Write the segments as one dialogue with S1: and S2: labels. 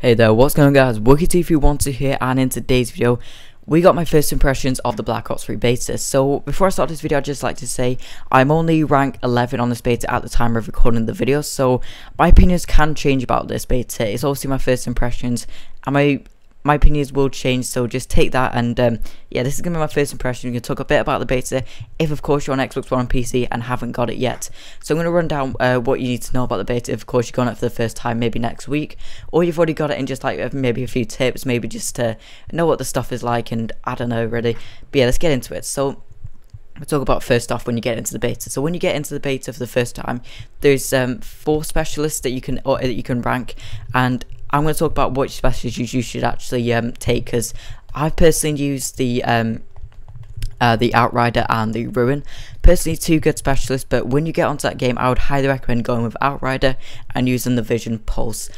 S1: Hey there, what's going on guys, WookieTV12 here, and in today's video we got my first impressions of the Black Ops 3 beta. So before I start this video, I'd just like to say I'm only rank 11 on this beta at the time of recording the video, so my opinions can change about this beta. It's obviously my first impressions and my opinions will change, so just take that. And yeah, this is gonna be my first impression. We're gonna talk a bit about the beta, if of course you're on Xbox One and PC and haven't got it yet. So I'm gonna run down what you need to know about the beta. If of course you've gone it for the first time, maybe next week, or you've already got it, and just like maybe a few tips, maybe just to know what the stuff is like, and I don't know really. But yeah, let's get into it. So we'll talk about first off when you get into the beta. So when you get into the beta for the first time, there's 4 specialists that you can rank, and I'm going to talk about which specialists you should actually take, because I've personally used the Outrider and the Ruin. Personally, 2 good specialists, but when you get onto that game, I would highly recommend going with Outrider and using the Vision Pulse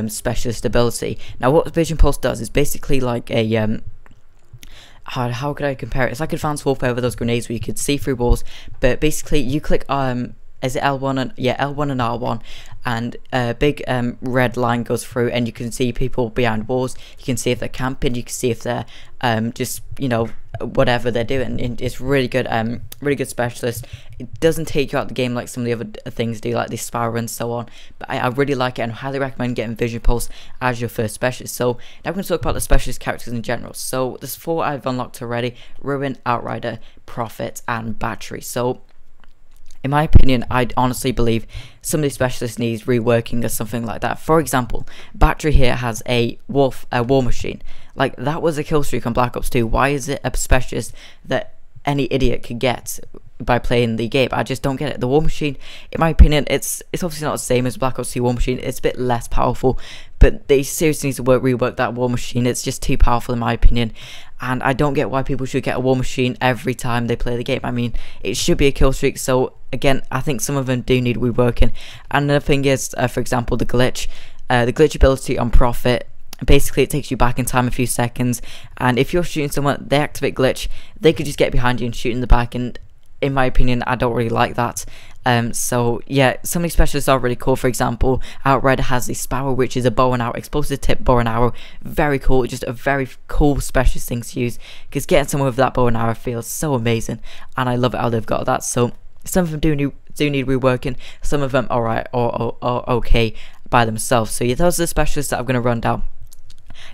S1: specialist ability. Now, what Vision Pulse does is basically like a how could I compare it? It's like Advanced Warfare with those grenades where you could see through walls, but basically you click is it L1 and L1 and R1, and a big red line goes through, and you can see people behind walls. You can see if they're camping, you can see if they're just, you know, whatever they're doing. And it's really good, really good specialist. It doesn't take you out the game like some of the other things do, like the Spiral and so on, but I really like it and highly recommend getting Vision Pulse as your first specialist. So now we're going to talk about the specialist characters in general. So there's 4 I've unlocked already: Ruin, Outrider, Prophet, and Battery. So in my opinion, I honestly believe some of these specialists need reworking or something like that. For example, Battery here has a war machine. Like, that was a kill streak on Black Ops 2. Why is it a specialist that any idiot could get by playing the game? I just don't get it. The war machine, in my opinion, it's obviously not the same as Black Ops 2 war machine. It's a bit less powerful, but they seriously need to rework that war machine. It's just too powerful in my opinion, and I don't get why people should get a war machine every time they play the game. I mean, it should be a kill streak. So again, I think some of them do need reworking. And another thing is, for example, the glitch ability on Prophet. Basically, it takes you back in time a few seconds, and if you're shooting someone, they activate glitch, they could just get behind you and shoot in the back, and in my opinion, I don't really like that. So yeah, some of these specialists are really cool. For example, Outrider has the Spiral, which is a bow and arrow, explosive tip bow and arrow. Very cool, just a very cool specialist thing to use, because getting someone with that bow and arrow feels so amazing, and I love it how they've got that. So some of them do need reworking, some of them alright or okay by themselves. So yeah, those are the specialists that I'm going to run down.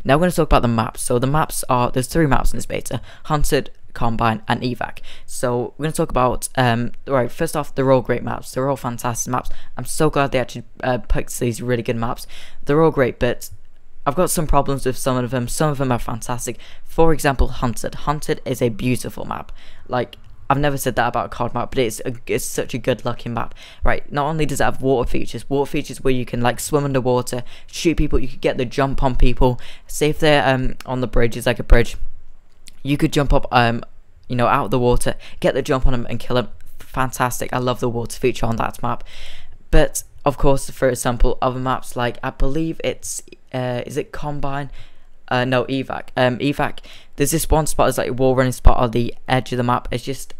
S1: Now we're going to talk about the maps. So the maps are, there's 3 maps in this beta: Hunted, Combine, and Evac. So we're going to talk about right, first off, they're all great maps. They're all fantastic maps. I'm so glad they actually picked these really good maps. They're all great, but I've got some problems with some of them. Some of them are fantastic. For example, Hunted. Hunted is a beautiful map. Like, I've never said that about a COD map, but it's such a good looking map. Right, not only does it have water features where you can like swim underwater, shoot people, you could get the jump on people. Say if they're on the bridge, it's like a bridge, you could jump up you know, out of the water, get the jump on them and kill them. Fantastic. I love the water feature on that map. But of course, for example, other maps like, I believe it's is it Combine? No, Evac. Evac, there's this one spot, it's like a wall running spot on the edge of the map. It's just,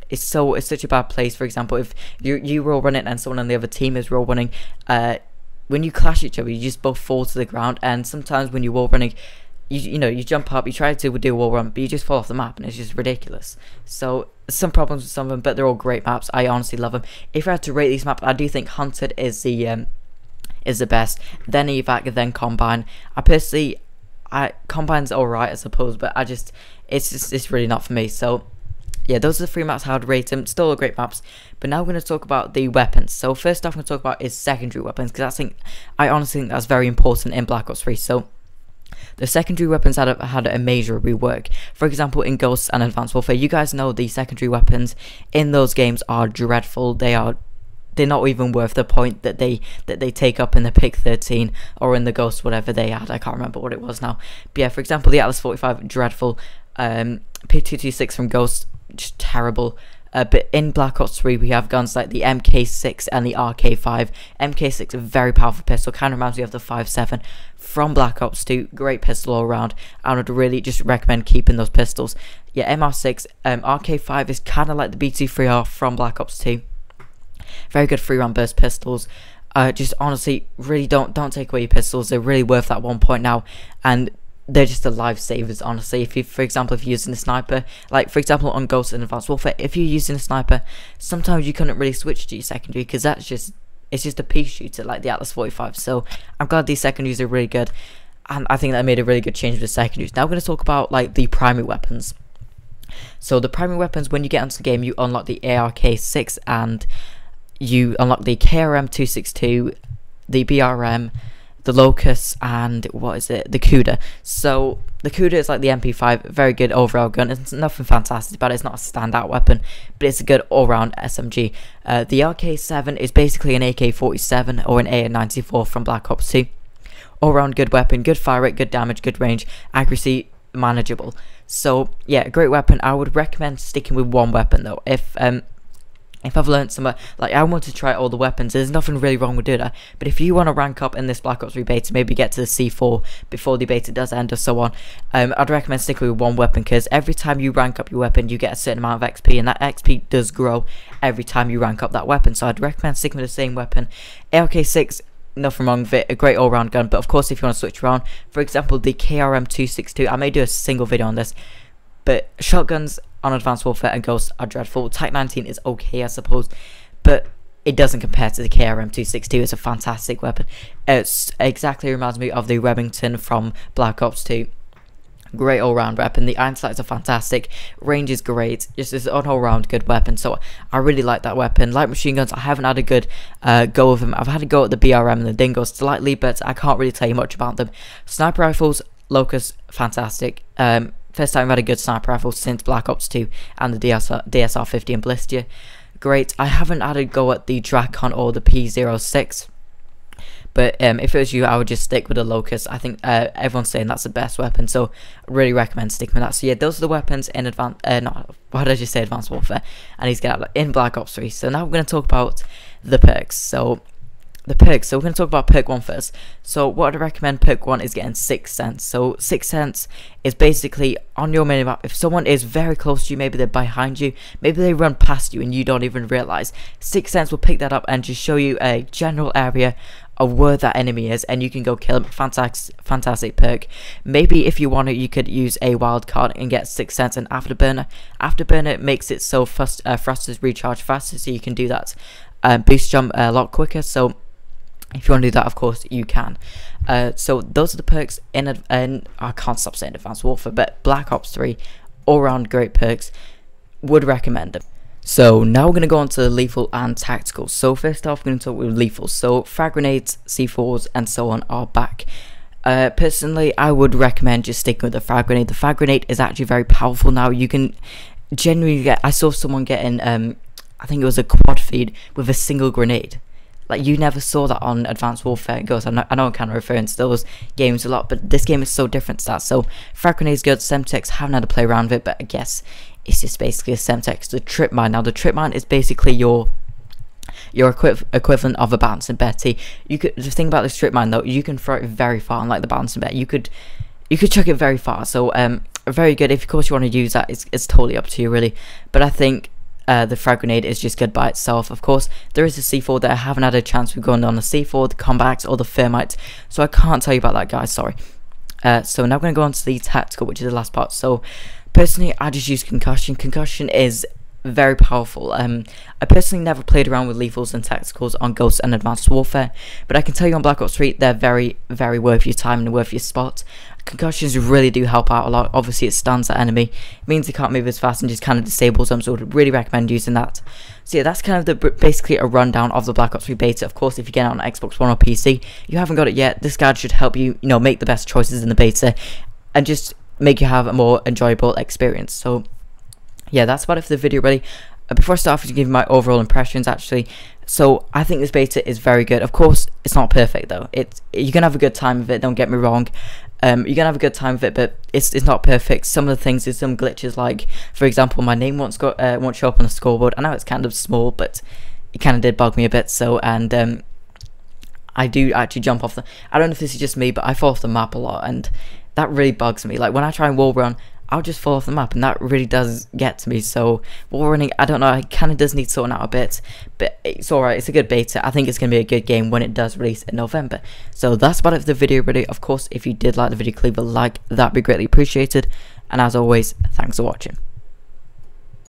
S1: it's such a bad place. For example, if you roll running and someone on the other team is roll running, when you clash each other, you just both fall to the ground. And sometimes when you're wall running, you know, you jump up, you try to do a wall run, but you just fall off the map, and it's just ridiculous. So some problems with some of them, but they're all great maps. I honestly love them. If I had to rate these maps, I do think Hunted is the best, then Evac, then Combine. Combine's alright, I suppose, but it's really not for me. So yeah, those are the 3 maps how I'd rate them. Still great maps. But now we're going to talk about the weapons. So first off, I'm going to talk about is secondary weapons, because I honestly think that's very important in Black Ops 3. So the secondary weapons had a major rework. For example, in Ghosts and Advanced Warfare, you guys know the secondary weapons in those games are dreadful. They're not even worth the point that they take up in the Pick 13 or in the Ghost, whatever they had. I can't remember what it was now. But yeah, for example, the Atlas 45, dreadful. P226 from Ghost, just terrible. But in Black Ops 3, we have guns like the MK6 and the RK5. MK6, a very powerful pistol, kind of reminds me of the 5.7 from Black Ops 2. Great pistol all around. I would really just recommend keeping those pistols. Yeah, MR6, RK5 is kind of like the B23R from Black Ops 2. Very good 3-round burst pistols. Just honestly, really don't take away your pistols. They're really worth that 1 point now, and they're just the lifesavers, honestly. If you, for example, if you're using a sniper, like for example on Ghost and Advanced Warfare, if you're using a sniper, sometimes you couldn't really switch to your secondary because it's just a pea shooter like the Atlas 45. So I'm glad these secondaries are really good, and I think that made a really good change with the secondaries. Now we're going to talk about like the primary weapons. So the primary weapons, when you get into the game, you unlock the ARK-6 and you unlock the KRM-262, the BRM, the Locust, and what is it, the Kuda. So the Kuda is like the MP5, very good overall gun. It's nothing fantastic about it, it's not a standout weapon, but it's a good all-round SMG. The RK7 is basically an AK-47 or an AR-94 from Black Ops 2. All-round good weapon, good fire rate, good damage, good range, accuracy, manageable. So yeah, great weapon. I would recommend sticking with one weapon though. If I've learned somewhere, like I want to try all the weapons, there's nothing really wrong with doing that. But if you want to rank up in this Black Ops 3 beta, maybe get to the C4 before the beta does end or so on, I'd recommend sticking with one weapon, because every time you rank up your weapon, you get a certain amount of XP, and that XP does grow every time you rank up that weapon. So I'd recommend sticking with the same weapon. ARK-6, nothing wrong with it, a great all-round gun, but of course if you want to switch around, for example the KRM-262, I may do a single video on this, but shotguns on Advanced Warfare and Ghost are dreadful. Type 19 is okay, I suppose, but it doesn't compare to the KRM-262. It's a fantastic weapon. It exactly reminds me of the Remington from Black Ops 2. Great all-round weapon. The iron sights are fantastic. Range is great. Just an all-round good weapon. So I really like that weapon. Light machine guns, I haven't had a good go of them. I've had a go at the BRM and the Dingo slightly, but I can't really tell you much about them. Sniper rifles, Locust, fantastic. First time I've had a good sniper rifle since Black Ops 2 and the DSR-50 and Blister. Great. I haven't had a go at the Drakon or the P06. But if it was you, I would just stick with the Locust. I think everyone's saying that's the best weapon, so I really recommend sticking with that. So yeah, those are the weapons in why did I just say Advanced Warfare? I need to get out in Black Ops 3. So now we're going to talk about the perks. So we're going to talk about perk 1 first. So what I'd recommend, perk 1 is getting Sixth Sense. So Sixth Sense is basically on your minimap. If someone is very close to you, maybe they're behind you, maybe they run past you and you don't even realize, Sixth Sense will pick that up and just show you a general area of where that enemy is, and you can go kill him. Fantastic perk. Maybe if you want to, you could use a wild card and get Sixth Sense and Afterburner. Afterburner makes it so thrusters recharge faster, so you can do that boost jump a lot quicker. So if you want to do that, of course you can. So those are the perks in I can't stop saying Advanced Warfare, but Black Ops 3, all round great perks. Would recommend them. So now we're going to go on to lethal and tactical. So first off, we're going to talk with lethal. So frag grenades, C4s, and so on are back. Personally, I would recommend just sticking with the frag grenade. The frag grenade is actually very powerful now. You can genuinely get, I saw someone getting, I think it was a quad feed with a single grenade. Like, you never saw that on Advanced Warfare Ghost. I know I'm kind of referring to those games a lot, but this game is so different to that. So frag grenade is good. Semtex, haven't had to play around with it, but I guess it's just basically a Semtex. The trip mine. Now the trip mine is basically your equivalent of a bouncing Betty. You could, the thing about this trip mine though, you can throw it very far, unlike the bouncing Betty. You could chuck it very far. So very good. If of course you want to use that, it's totally up to you really. But I think the frag grenade is just good by itself. Of course, there is a C4 that I haven't had a chance of going on the C4, the combats, or the thermite, so I can't tell you about that, guys. Sorry. So now we're going to go on to the tactical, which is the last part. So personally, I just use Concussion. Concussion is very powerful. I personally never played around with lethals and tacticals on Ghost and Advanced Warfare, but I can tell you on Black Ops 3, they're very, very worth your time and worth your spot. Concussions really do help out a lot. Obviously, it stuns that enemy. It means they can't move as fast and just kind of disables them, so I would really recommend using that. So yeah, that's kind of basically a rundown of the Black Ops 3 beta. Of course, if you get it on Xbox One or PC, you haven't got it yet, this guide should help you, make the best choices in the beta and just make you have a more enjoyable experience. So yeah, that's about it for the video really. Before I start off, to give you my overall impressions actually. So I think this beta is very good. Of course, it's not perfect though. You're gonna have a good time with it, don't get me wrong. You're gonna have a good time with it, but it's not perfect. Some of the things, there's some glitches, like for example, my name won't show up on the scoreboard. I know it's kind of small, but it kind of did bug me a bit. So, and I do actually jump off I don't know if this is just me, but I fall off the map a lot, and that really bugs me. Like when I try and wall run, I'll just fall off the map, and that really does get to me. So wall running, I don't know, it kind of does need sorting out a bit, but it's alright, it's a good beta. I think it's going to be a good game when it does release in November. So that's about it for the video, really. Of course, if you did like the video, leave a like, that'd be greatly appreciated, and as always, thanks for watching.